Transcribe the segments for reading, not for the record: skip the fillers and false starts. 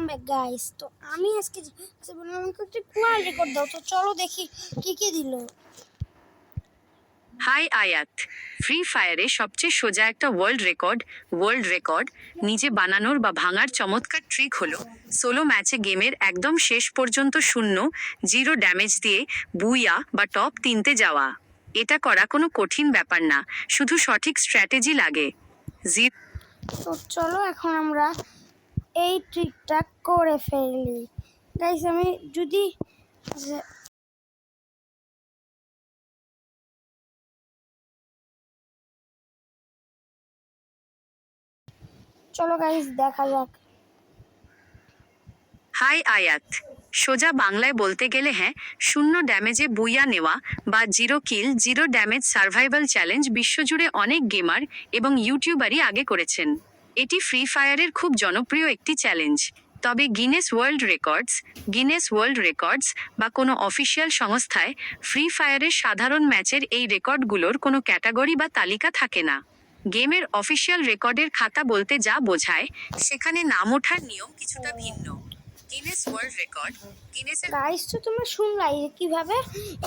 Back guys. তো আমি আজকে বললাম আমাকে একটা কোয়াল রেকর্ড দাও, তো চলো দেখি কি কি দিল। হাই আয়াত, ফ্রি ফায়ারে সবচেয়ে সোজা একটা ওয়ার্ল্ড রেকর্ড নিজে বানানোর বা ভাঙার চমৎকার ট্রিক হলো সোলো ম্যাচে গেমের একদম শেষ পর্যন্ত 0 ড্যামেজ দিয়ে বুইয়া বা টপ 3-তে যাওয়া। এটা করা কোনো কঠিন ব্যাপার না, শুধু সঠিক স্ট্র্যাটেজি লাগে। তো চলো এখন আমরা এই ট্রিকটা করে ফেলি গাইস। আমি যদি চলো গাইস দেখা যাক। হাই আয়াত, সোজা বাংলায় বলতে গেলে 0 ড্যামেজে বুইয়া নেওয়া বা 0 ড্যামেজ সার্ভাইভাল চ্যালেঞ্জ বিশ্বজুড়ে অনেক গেমার এবং ইউটিউবারই আগে করেছেন। এটি ফ্রি ফায়ারের খুব জনপ্রিয় একটি চ্যালেঞ্জ। তবে গিনেস ওয়ার্ল্ড রেকর্ডস বা কোনো অফিসিয়াল সংস্থায় ফ্রি ফায়ারের সাধারণ ম্যাচের এই রেকর্ডগুলোর কোনো ক্যাটাগরি বা তালিকা থাকে না। গেমের অফিসিয়াল রেকর্ডের খাতা বলতে যা বোঝায়, সেখানে নাম ওঠার নিয়ম কিছুটা ভিন্ন। গাইস তো তোমরা শুনলাই যে কিভাবে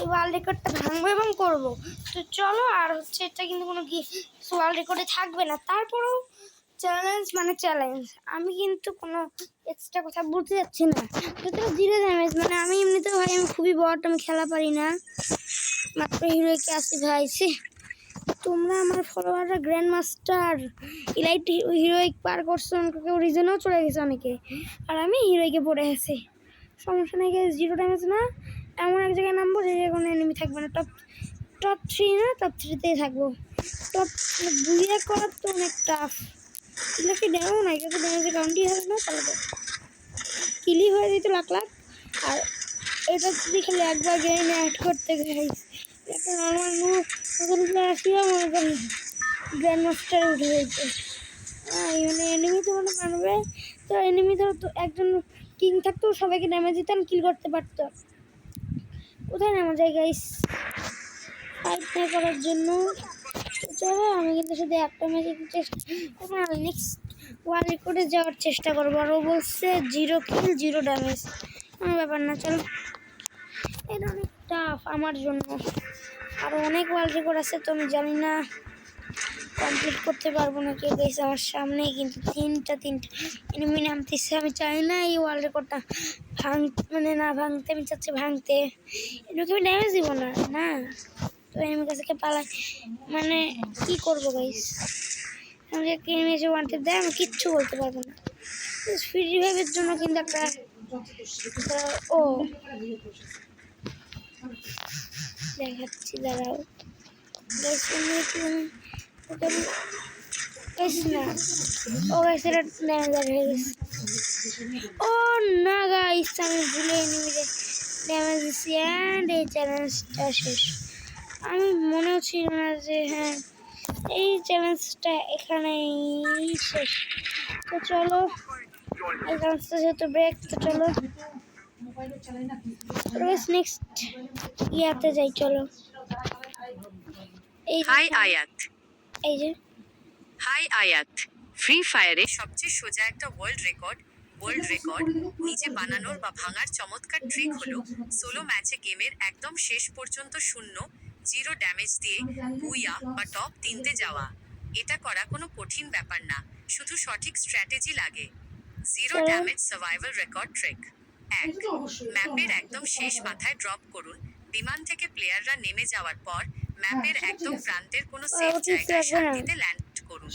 এই ওয়ার্ল্ড রেকর্ডটা ভাঙবো এবং করবো। তো চলো, আর হচ্ছে এটা কিন্তু কোনো ওয়ার্ল্ড রেকর্ডে থাকবে না, তারপরেও চ্যালেঞ্জ মানে চ্যালেঞ্জ। আমি কিন্তু কোনো এক্সট্রা কথা বলতে যাচ্ছি না। তো 0 ড্যামেজ মানে আমি এমনিতেও ভাই আমি খুবই বট, আমি খেলা পারি না, মাত্র হিরোইকে আসি ভাই। তোমরা আমার ফলোয়াররা গ্র্যান্ড মাস্টার ইলাইট হিরোইক পার করছো, কেউ রিজনেও চলে গেছে অনেকে, আর আমি হিরোইকে পড়ে আছি। সমস্যা নেই গাইস, 0 ড্যামেজ না, এমন এক জায়গায় নামবো যে কোনো এনিমি থাকবে না। টপ 3 না, টপ 3তেই থাকবো। টপ বুঝে করা তো অনেক টাফ। এগুলো কি ড্যামেজ না, এগুলো ড্যামেজে কাউন্টই হবে না, তাহলে তো কিলি হয়ে যেত লাখ লাখ। আর এটা যদি খালি একবার গেমে অ্যাড করতে গাইস, একটা নর্মাল আসিও মনে করি গ্র্যান্ড মাস্টার উঠে যেত। মানে এনিমি তো মানে মানবে, তো এনিমি ধরো তো একজন কিং থাকতো, সবাইকে ড্যামেজ দিতাম, কিল করতে পারতো। কোথায় নামা যায় গাইস ফাইট না করার জন্য? চলো আমি কিন্তু শুধু একটা ম্যাচে চেষ্টা, নেক্সট ওয়ার্ল্ড রেকর্ডে যাওয়ার চেষ্টা করবো। আর ও বলছে 0 কিল 0 ড্যামেজ, কোনো ব্যাপার না। চলো, এটা অনেক টাফ আমার জন্য, আরও অনেক ওয়ার্ল্ড রেকর্ড আছে, তো আমি জানি না কমপ্লিট করতে পারবো না কেউ গাইস। আমার সামনেই কিন্তু তিনটা এনিমি নামতেছে। আমি চাই না এই ওয়ার্ল্ড রেকর্ডটা না ভাঙতে, আমি চাচ্ছি ভাঙতে। এটাকে আমি ড্যামেজ দিব না না, তো এনিমির কাছে পালাই, মানে কি করবো গাইস। আমি যে এনিমি এসে ওয়ান্টেড দেয়, আমি কিচ্ছু বলতে পারবো না। ফ্রি রিভাইভের জন্য কিন্তু একটা ও দেখাচ্ছি, দাঁড়াও গাইস। ও গাইস এটা ড্যামেজ হয়ে গেছে। ও না গাইস, আমি ভুলে এনিমিতে ড্যামেজ দিচ্ছি অ্যান্ড এই চ্যালেঞ্জটা শেষ। আমি মনেও ছিল না যে এই চ্যালেঞ্জটা এখানেই শেষ। তো চলো, এই চ্যালেঞ্জটা যেহেতু ব্রেক, তো চলো নেক্সট ইয়াতে যাই। চলো হাই আয়াত, এই যে ফ্রি ফায়ারে সবচেয়ে সোজা একটা ওয়ার্ল্ড রেকর্ড নিজে বানানোর বা ভাঙার চমৎকার ট্রিক হলো সোলো ম্যাচে গেমের একদম শেষ পর্যন্ত 0 ড্যামেজ দিয়ে বুইয়া বা টপ 3-তে যাওয়া। এটা করা কোনো কঠিন ব্যাপার না, শুধু সঠিক স্ট্র্যাটেজি লাগে। 0 ড্যামেজ সার্ভাইভাল রেকর্ড ট্রিক 1, ম্যাপের একদম শেষ মাথায় ড্রপ করুন। বিমান থেকে প্লেয়াররা নেমে যাওয়ার পর ম্যাপের একদম প্রান্তের কোনো সেফ জায়গায় শান্তিতে ল্যান্ড করুন।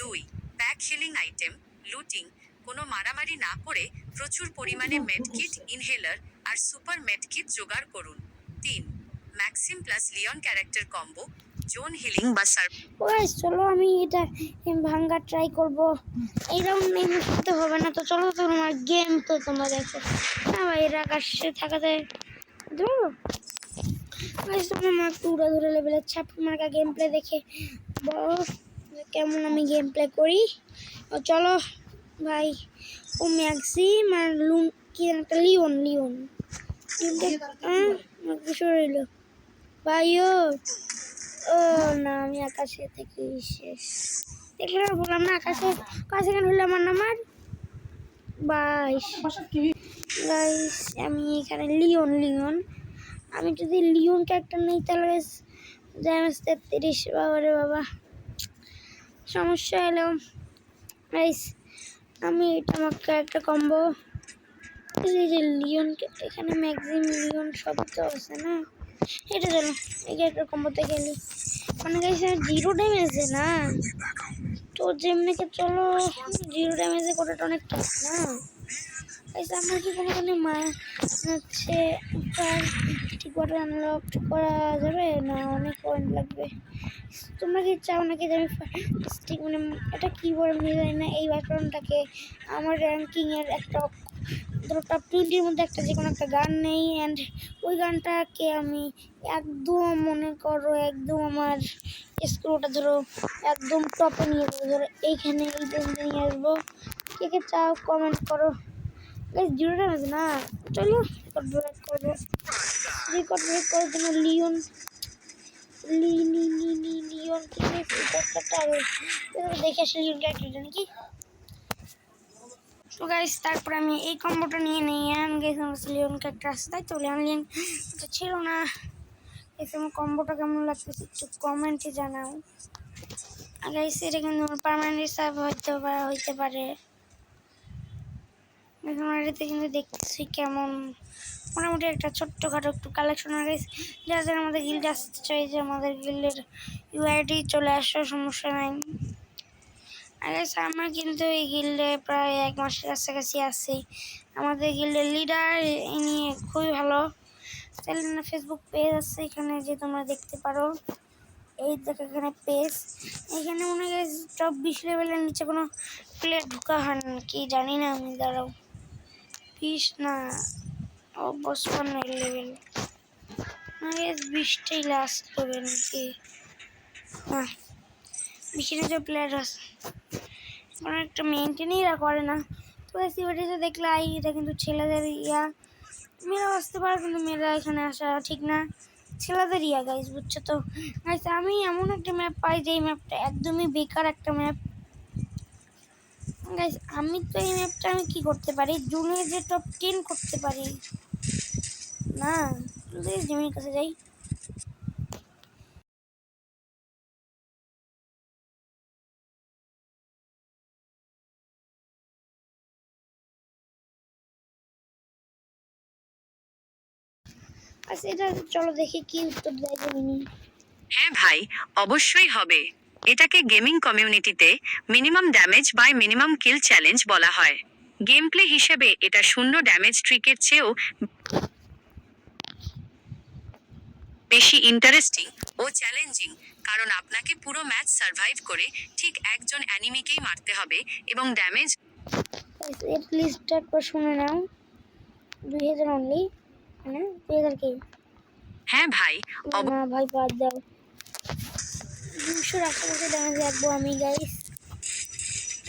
2, প্যাক হিলিং আইটেম লুটিং, কোনো মারামারি না করে প্রচুর পরিমাণে মেডকিট, ইনহেলার আর সুপার মেডকিট জোগাড় করুন। 3, Maxim plus Leon character combo, zone healing বা চলো আমি এটা ভাঙ্গা ট্রাই করবো। এই রাউন্ড নেই করতে হবে না, তো চলো তোমার গেম তো তোমরা দেখো না ভাই, এর আকাশে থাকাতে ধরো তোমার মার্ক পুরো ধরে লেভেলের ছাপ মার্কা গেম প্লে দেখে বলো কেমন আমি গেম প্লে করি। চলো ভাই, ও ম্যাক্সিম আর লুন কি একটা লিওন কিছু রইল ভাইও। ও না, আমি আকাশে থেকে শেষ দেখলে বললাম না, আকাশে কাছে কেন হইলো আমার নামার। 22 গাইস। আমি এখানে লিওন আমি যদি লিওন ক্যারেক্টার নিই তাহলে ড্যামেজ 33। বাবারে বাবা, সমস্যা হলো গাইস। আমি এটা আমার ক্যারেক্টার কম্বো, এই যে লিওন, এখানে ম্যাক্সিম লিওন শব্দ আছে না, এটা চলো এই ক্যারেক্টার কম্বোতে গেলি মানে গাইস 0 ড্যামেজে না, তো যেমনিকে চলো 0 ড্যামেজে করাটা অনেক টাফ না গাইস। আমার কি কোনো হচ্ছে ঠিক করে আনলক করা যাবে না, অনেক পয়েন্ট লাগবে। তোমরা কি চাও নাকি যে আমি ঠিক মানে এটা কী বলে আমি জানি না, এই ব্যাকরণটাকে আমার র্যাঙ্কিংয়ের একটা ধরো টপ 20-র মধ্যে একটা যে কোনো একটা গান নেই, অ্যান্ড ওই গানটাকে আমি একদম মনে করো একদম আমার স্কোরটা ধরো একদম টপে নিয়ে যাবো, ধরো এইখানে এই পর্যন্ত নিয়ে আসবো। কে কে চাও কমেন্ট করো গাইস। 0 ড্যামেজ না, চলো রেকর্ড ব্রেক করার জন্য লিওন লিওন ক্যারেক্টারটা দেখে আসলে লিওন ক্যারেক্টারটা নাকি। তো গাইস তারপরে আমি এই কম্বোটা নিয়ে নিই, গাইস আমার লিওন ক্যারেক্টার আসছে তাই তো লিওন ছিল না। গাইস আমার কম্বোটা কেমন লাগতেছে একটু কমেন্টে জানাও গাইস। এটা কিন্তু আমার পার্মানেন্ট সাব হইতে পারে। আমার এটাতে কিন্তু দেখতেছি কেমন মোটামুটি একটা ছোট্টখাটো একটু কালেকশন হয়ে গেছে। যারা যারা আমাদের গিল্ডে আসতে চাই যে আমাদের গিল্ডের ইউআইডি চলে আসো, সমস্যা নাই। আর আমার কিন্তু এই গিল্ডে প্রায় 1 মাসের কাছাকাছি আছি। আমাদের গিল্ডের লিডার নিয়ে খুবই ভালো। তাহলে ফেসবুক পেজ আছে, এখানে যে তোমরা দেখতে পারো, এই দেখো এখানে পেজ। এখানে মনে হয় টপ 20 লেভেলের নিচে কোনো প্লেয়ার ঢোকা হয় না কি জানি না আমি, দাঁড়াও 20 না 55 লেভেল, 20টাই লাস্ট হবে নাকি, না 20 যে প্লেয়ার আছে কোনো একটা মেনটেনই করে না। তো সিভিটিতে দেখলে এটা কিন্তু ছেলেদের মেয়েরা আসতে পারে, কিন্তু মেয়েরা এখানে আসা ঠিক না, ছেলেদের গাইজ, বুঝছো তো গাইজ। আমি এমন একটা ম্যাপ পাই যে এই ম্যাপটা একদমই বেকার একটা ম্যাপ গাইজ। আমি তো এই ম্যাপটা আমি কি করতে পারি, জুনে যে টপ 10 করতে পারি না, জিমির কাছে যাই। আচ্ছা এটা চলো দেখি কি উত্তর দেয় জমিনি। হ্যাঁ ভাই, অবশ্যই হবে। এটাকে গেমিং কমিউনিটিতে minimum damage by minimum kill challenge বলা হয়। গেম প্লে হিসেবে এটা 0 ড্যামেজ ট্রিকের চেয়েও বেশি ইন্টারেস্টিং ও চ্যালেঞ্জিং, কারণ আপনাকে পুরো ম্যাচ সার্ভাইভ করে ঠিক একজন অ্যানিমিকেই মারতে হবে এবং ড্যামেজ। এর লিস্টটা একবার শুনে নাও, 2000 অনলি, মানে 2000 কি? হ্যাঁ ভাই, না ভাই বাদ দাও, 200 আশেপাশে ড্যামেজ রাখবো আমি গাইস।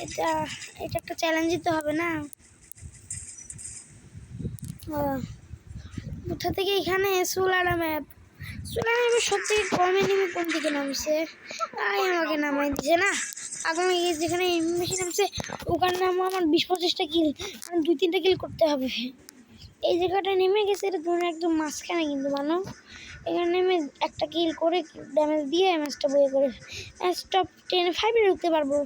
এটা এটা একটা চ্যালেঞ্জ দিতে হবে না। কোথা থেকে এখানে সোলারা ম্যাপ সত্যি কম এনিমি কোন দিকে নামছে, আমাকে নামাই দিছে না। আগামী যেখানে বেশি নামছে ওখানে নামো আমার 20-25টা কিল, 2-3টা কিল করতে হবে। এই জায়গাটায় নেমে গেছে, এটা ধরুন একদম মাঝখানে কিন্তু মানো, এখানে নেমে একটা কিল করে ড্যামেজ দিয়ে ম্যাচটা বয়ে করে ম্যাচ টপ 10-5-এ ঢুকতে পারবো।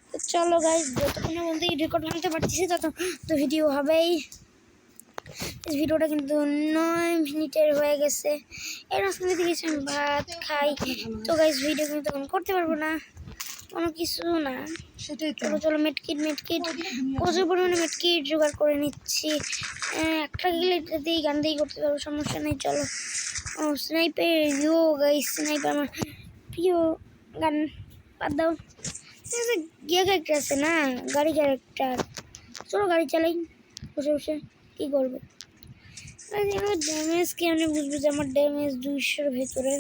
তো চলো গাইজ, যতক্ষণে বলতে রেকর্ড ভাঙতে পারতেছি তত তো ভিডিও হবেই। ভিডিওটা কিন্তু 9 মিনিটের হয়ে গেছে, এর মাঝখানে দেখেছি আমি ভাত খাই, তো গাইজ ভিডিও কিন্তু তখন করতে পারবো না, কোনো কিছু না। চলো চলো মেটকিট প্রচুর পরিমাণে মেটকিট জোগাড় করে নিচ্ছি, একটা গেলে এটাতেই গান দিয়েই করতে পারবো, সমস্যা নেই। চলো ও স্নাইপার, গাইজ স্নাইপার আমার প্রিয় গান, বাদ দাও। গিয়ে ক্যারেক্টার আছে না, গাড়ি ক্যারেক্টার, চলো গাড়ি চালাই বসে বসে, কী করবো। ড্যামেজ কেমন বুঝবো যে আমার ড্যামেজ 200-র ভেতরে,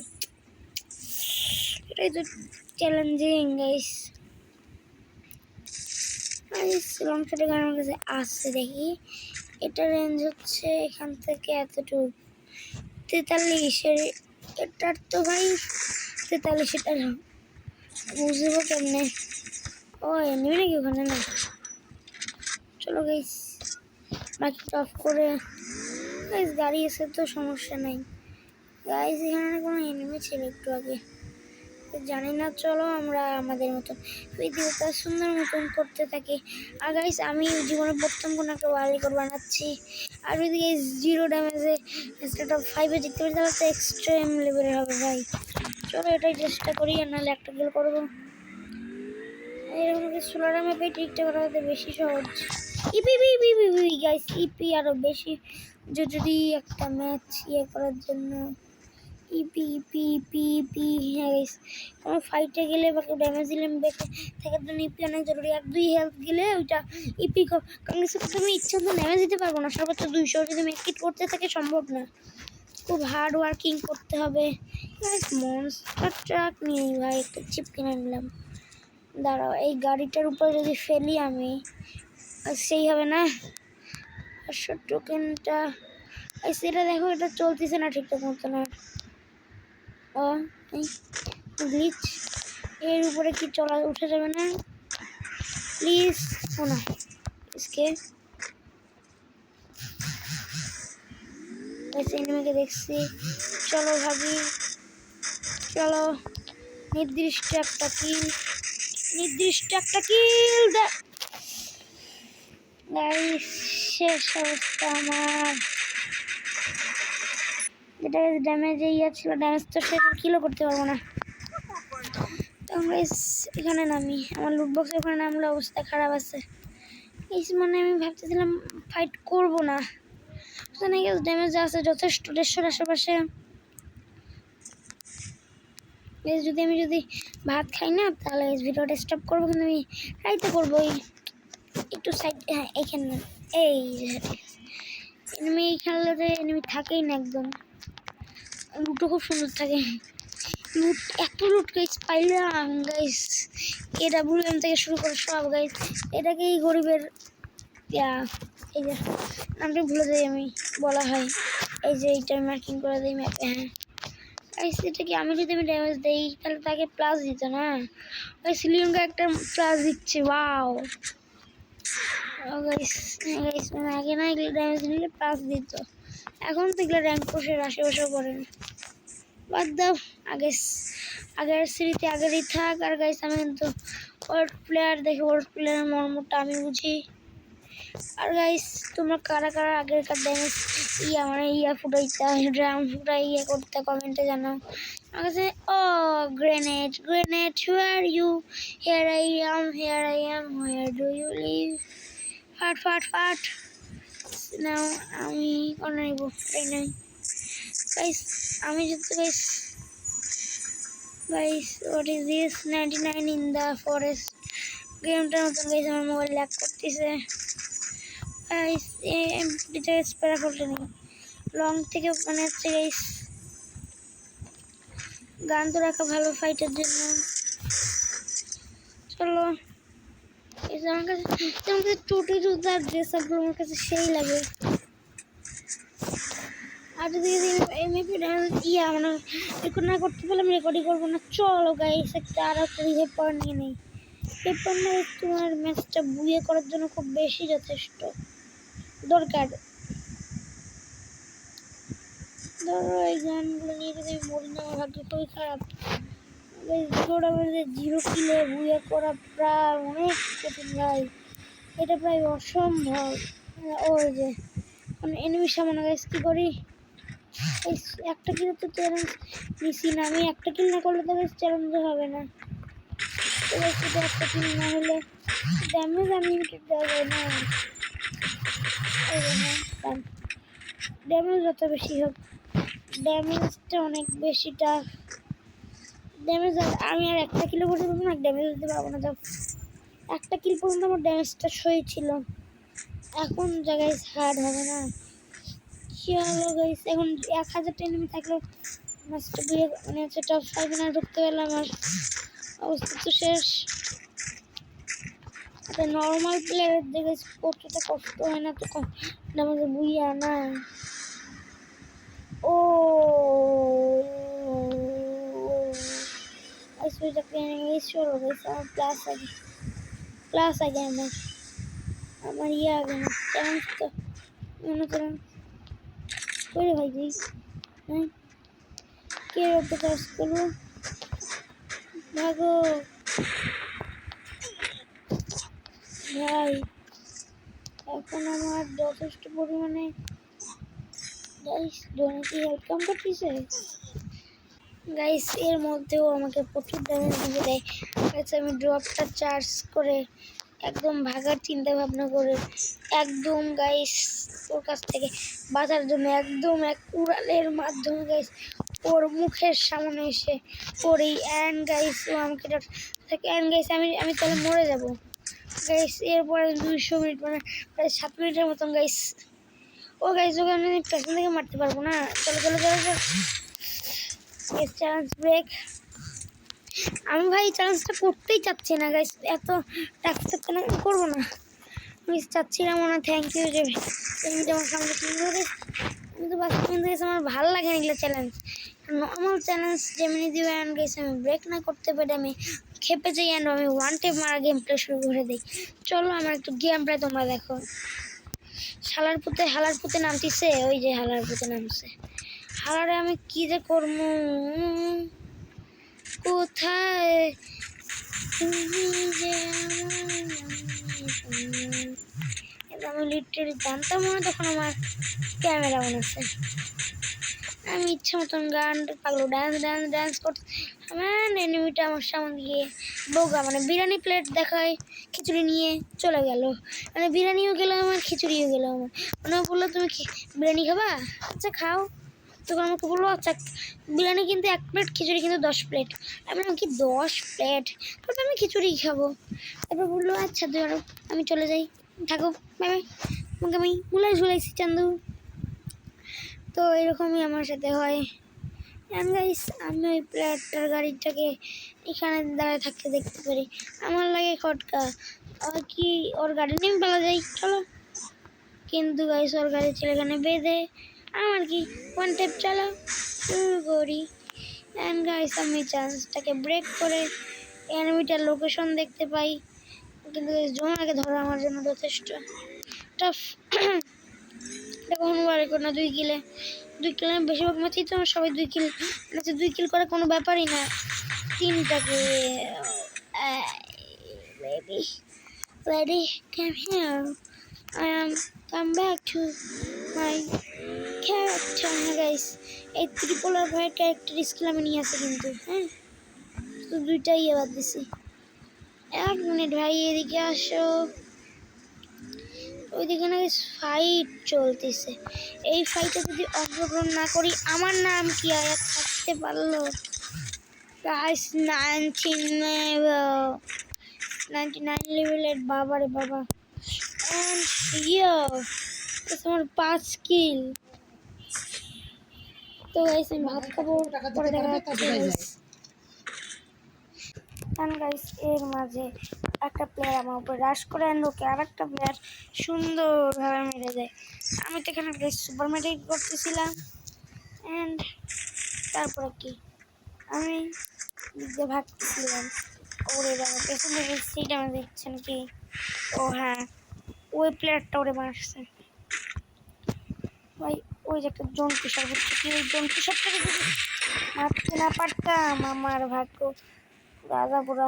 এটাই তো চ্যালেঞ্জিং গাইস। লং শটের গান আমার কাছে আসছে, দেখি এটা রেঞ্জ হচ্ছে এখান থেকে এতটুকু 43-এর, এটার তো ভাই 43, এটা বুঝবো কেমনে, ও এমনি নাকি ওখানে না। চলো গাইস বাকিটা অফ করে গাইস গাড়ি এসে তো সমস্যা নাই। গাইস এখানে কোনো এনিমি ছিল একটু আগে, জানি না। চলো আমরা আমাদের মতন ভিডিওটা সুন্দর মতন করতে থাকি। আর গাইস আমি জীবনে প্রথম কোনো একটা ওয়ার্ল্ড রেকর্ড বানাচ্ছি, আর যদি এই 0 ড্যামেজে সেটা 5-এ জিততে পারি তাহলে তো এক্সট্রিম লেভেলের হবে ভাই। চলো এটাই চেষ্টা করি, আর নাহলে একটা কিল করবো। এরকম সোলার ম্যাপে ট্রিকটা করা হতে বেশি সহজ। ইপি গাইস, ইপি আরও বেশি যদি একটা ম্যাচ করার জন্য ইপি ইপি ইপি ইপি। হ্যাঁ গাইস, কোনো ফাইটে গেলে বা কেউ ড্যামেজ দিলে বেঁচে থাকার জন্য ইপি অনেক জরুরি। 1-2 হেলথ গেলে ওইটা ইপি, কারণ তুমি ইচ্ছা মতো ড্যামেজ দিতে পারবো না। সর্বোচ্চ 200 যদি মেকইট করতে থাকে সম্ভব না, খুব হার্ড ওয়ার্কিং করতে হবে। মনস্টার ট্রাক নিয়ে ভাই একটা চিপ কিনে নিলাম। দাঁড়াও, এই গাড়িটার উপর যদি ফেলি আমি, সেই হবে না। 500 টোকেনটা সেটা দেখো, এটা চলতেছে না ঠিকঠাক মতো না। ও এই গ্লিচ, এর উপরে কি চলা উঠে যাবে না প্লিজ? ও না, স্কেপ। এনিমিকে দেখছি, চলো ভাবি, চলো নির্দিষ্ট একটা কিল গাইস। শেষ অবস্থা আমার, যেটা ড্যামেজ ছিল, ড্যামেজ তো সে কিলও করতে পারবো না। তখন গাইস এখানে নামি, আমার লুট বক্সের ওখানে নামলে অবস্থা খারাপ আছে। এই মানে আমি ভাবতেছিলাম ফাইট করব না, ওখানে গেছে ড্যামেজ আছে যথেষ্ট 150-র আশেপাশে। যদি আমি ভাত খাই না তাহলে ভিডিওটা স্টপ করবো, কিন্তু আমি ট্রাইতে করবো। একটু সাইড, হ্যাঁ এখানে না, এই এনিমি খেলাতে এনিমি থাকেই না একদম। লুটও খুব সুন্দর থাকে, লুট এত লুট গাইস পাইলাম গাইস। AWM থেকে শুরু করে সব গাইস, এটাকেই গরিবের এই যে নামটা ভুলে যাই আমি, বলা হয় এই যে এইটা মার্কিং করে দিই ম্যাপে। হ্যাঁ গাইস, এটা কি আমি যদি ড্যামেজ দেই তাহলে তাকে প্লাস দিত না? ওই সিলিয়নকে একটা প্লাস দিচ্ছে, ওয়াও গাইস। গাইস আগে না এগুলো ড্যামেজ নিলে প্লাস দিত, এখন তো এগুলো র্যাঙ্ক পোষের আশেপাশেও করে না। বাদ দাও, আগের সিরিজে আগেরই থাক। আর গাইস আমি কিন্তু ওয়ার্ল্ড প্লেয়ার দেখে, ওয়ার্ল্ড প্লেয়ারের মর্মটা আমি বুঝি। আর গাইস তোমরা কারা কারা আগেরকার ড্যামেজ মানে ফুটাইতা, ড্রাম ফুটাই করতে কমেন্টে জানাও। আমার কাছে ও grenade, where you, here I am, where do you live, ফাট নাও। আমি কোন নিব, এই নাই গাইস। আমি যদি guys what is this, 99 in the forest. গেমটার মতন গাইস আমার মোবাইল ল্যাগ করতেছে গাইস। এটা স্প্যারাফলটা নেই, লং থেকে মানে হচ্ছে গাইস গান তো রাখা ভালো ফাইটের জন্য। চলো আমার কাছে টোটো জুতার ড্রেস আপগুলো আমার কাছে সেই লাগে। আর যদি মানে রেকর্ড না করতে পারলে আমি রেকর্ডই করবো না। চলো গাইস একটা আর একটা রিভাইভ পয়েন্ট নিয়ে নেই। এরপর না তোমার ম্যাচটা বুয়ে করার জন্য খুব বেশি যথেষ্ট দরকার। ধরো এই গানগুলো নিয়ে যদি আমি মরি না, আমার ভাগ্য খুবই খারাপ। 0 কিলে বুয়ে করা প্রায় অনেক কঠিন ভাই, এটা প্রায় অসম্ভব। ওই যে মানে এনিমির সামনে গাইস কি করি, একটা কিল তো চ্যালেঞ্জ নিছি না আমি, একটা কিল না করলে তো চ্যালেঞ্জ হবে না। একটা কিল না হলে ড্যামেজ আনলিমিটেড দেওয়া যায় না। ড্যামেজ যত বেশি হোক, ড্যামেজটা অনেক বেশি টাফ। ড্যামেজ আমি আর একটা কিলো করতে পারবো না, ড্যামেজ দিতে পারবো না। একটা কিল পর্যন্ত আমার ড্যামেজটা সই ছিল, এখন জায়গায় হার্ড হবে না। চলো গাইস এখন 1000টা এনিমি থাকলেও ম্যাচটা দিয়ে মানে হচ্ছে টপ 5 না ঢুকতে পারলাম, আর অবস্থা তো শেষ। নর্মাল প্লেয়ারের দেখে কতটা কষ্ট হয় না, তো আমাদের বুইয়া না। ও চলো গাইস আমার প্লাস আগে আমার আমার ইয়ে আগে না চ্যালেঞ্জ তো মনে করেন করে ভাই যাই। হ্যাঁ কে ওকে চার্জ করবো ভাগো ভাই। এখন আমার যথেষ্ট পরিমাণে গাইস ডোনেটি হেল্প কাম করতেছে গাইস। এর মধ্যেও আমাকে প্রচুর ড্যামেজ দিয়ে দেয় গাইস। আমি ড্রপটা চার্জ করে একদম ভাগার চিন্তা ভাবনা করে একদম গাইস ওর কাছ থেকে বাঁচার জন্য একদম এক উড়ালের মাধ্যমে গাইস ওর মুখের সামনে এসে ওর এই অ্যান্ড গাইস ও আমাকে অ্যান্ড গাইস আমি আমি তাহলে মরে যাব গাইস। এরপরে 200 মিনিট মানে প্রায় 7 মিনিটের মতন গাইস। ও গাইস ওকে আমি পেছন থেকে মারতে পারবো না। চলো চলো চলো চলো চ্যালেঞ্জ ব্রেক। আমি ভাই চ্যালেঞ্জটা করতেই চাচ্ছি না গাইস, এত টাকা কেন করবো না আমি চাচ্ছিলাম না। থ্যাংক ইউ যে তুমি যেমন সামনে ধরে কিন্তু বাস্তব গেছে আমার ভালো লাগে না এগুলো চ্যালেঞ্জ। নর্মাল চ্যালেঞ্জ যেমনি দিবে অ্যান্ড গেছে আমি ব্রেক না করতে পারি আমি খেপে যাই অ্যান্ড আমি ওয়ান টেপ মারা গেম প্লে শুরু করে দিই। চলো আমার একটু গেম প্লে তোমরা দেখো। হালার পুঁতে নামতিছে, ওই যে হালার পুঁতে নামছে। হালারে আমি কি যে করবো কোথায় তুমি যে আমি লিটারেলি জানতাম না তখন আমার ক্যামেরা অন আছে। আমি ইচ্ছা মতন গান পাগলো ডান্স ডান্স ডান্স করতে আমার এনিমিটা আমার সামনে দিয়ে বোগা মানে বিরিয়ানি প্লেট দেখায় খিচুড়ি নিয়ে চলে গেল। মানে বিরিয়ানিও গেল আমার খিচুড়িও গেল আমার। মানে বললো তুমি বিরিয়ানি খাবা, আচ্ছা খাও। তখন আমাকে বললো আচ্ছা বিরিয়ানি কিন্তু 1 প্লেট, খিচুড়ি কিন্তু 10 প্লেট। আমি বললাম কি 10 প্লেট, তারপর আমি খিচুড়ি খাবো। তারপর বললো আচ্ছা আমি চলে যাই, থাকো বাই বাই। আমাকে আমি ঝুলাইছি চান্দু। তো এরকমই আমার সাথে হয়। গাইস আমি ওই প্লেয়ারটার গাড়িটাকে এখানে দাঁড়ায় থাকতে দেখতে পারি, আমার লাগে খটকা আর কি ওর গাড়ি নিয়ে পালা যাই চলো। কিন্তু গাইস ওর গাড়ি ছেলে এখানে বেঁধে আমার কি ওয়ান টেপ চলো শুরু করি। অ্যান্ড গাইস আমি চান্সটাকে ব্রেক করে এনিমিটার লোকেশন দেখতে পাই। কিন্তু জোনাকে ধরা আমার জন্য যথেষ্ট টাফ। এটা কখনো রেকর্ড না 2 কিলে আমি বেশিরভাগ ম্যাচেই তো আমার সবাই 2 কিল মানে 2 কিল করা কোনো ব্যাপারই না। 3টাকে baby lady come here I am come back to my character guys। এই ত্রিপোলার ভাইয়ের ক্যারেক্টার স্কিল আমি নিয়ে আসি কিন্তু হ্যাঁ তো 2টাই এবার দিছি। 1 মিনিট ভাই এদিকে আসো। ওইদিকে না ফাইট চলতেছে, এই ফাইটে যদি অংশগ্রহণ না করি আমার নাম কি আর থাকতে পারলো গাইস। 99 লেভেলের বাবারে বাবা। অ্যান্ড আমার 5 কিল। তো গাইস আমি ভাত খাবো পরে দেখা যাচ্ছে গাইস। গাইস এর মাঝে একটা প্লেয়ার আমার উপরে রাশ করে ওকে আর একটা প্লেয়ার সুন্দরভাবে মেরে দেয়। আমি তো এখানে সুপার মেডিক করতেছিলাম অ্যান্ড তারপরে কি আমি নিজে ভাগতেছিলাম। ওরে বাবা পেছনে সিট আমি দেখছেন কি ও হ্যাঁ ওই প্লেয়ারটা ওরে মারছে ভাই। ওই যে একটা জোন পুষার হচ্ছে কি ওই জোন পুষারটাকে যদি মারতে না পারতাম আমার ভাগ্য রাজা পুরা।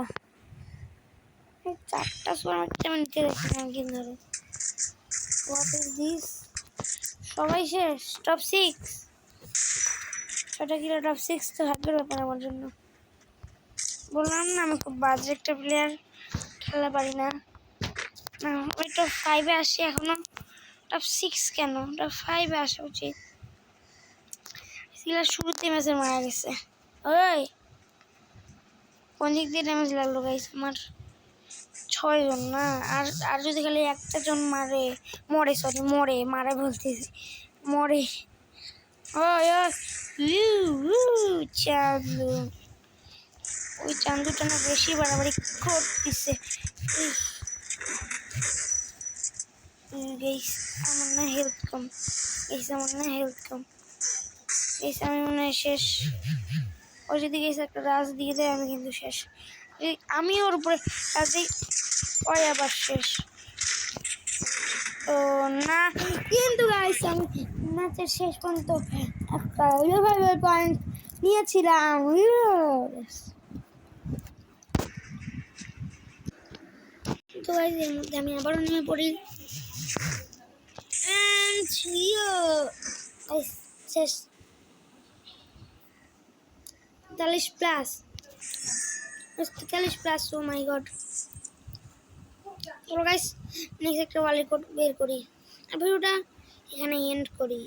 4টা সুপার মার্কেট আমি নিতে দেখছিলাম কিন্তু ধরো হোয়াট ইজ দিস। সবাই শেষ টপ 6 6টা কিলো টপ 6 তো ভাগ্যের ব্যাপার আমার জন্য। বললাম না আমি খুব বাজে একটা প্লেয়ার, খেলা পারি না। ওই টপ 5-এ আসি এখনো, টপ 6 কেন টপ 5-এ আসা উচিত। সিলার শুরুতে ম্যাচে মারা গেছে। ওই কোন দিক দিয়ে ড্যামেজ লাগলো গাইস আমার 6 জন না। আর যদি খালি একটা জন মারে বলতেছি মরে। চান্দু ওই চান্দুটা না বেশি বাড়াবাড়ি করতেছে। আমার না হেলথ কম আমি মনে হয় শেষ। ও যদি একটা রাজ দিয়ে দেয় আমি কিন্তু শেষ। আমি ওর উপরে রাজে ওই আবার শেষ। ও না, কিন্তু গাইস আমি ম্যাচের শেষ পর্যন্ত একটা রিভাইভাল পয়েন্ট নিয়েছিলাম। Yes! তো গাইস এর মধ্যে আমি আবারও নেমে পড়ি। গাইস শেষ 43+, 43+, ও মাই গড। চলো গাইস নেক্সট একটা ওয়ার্ল্ড রেকর্ড বের করি আর ভিডিওটা এখানে এন্ড করি।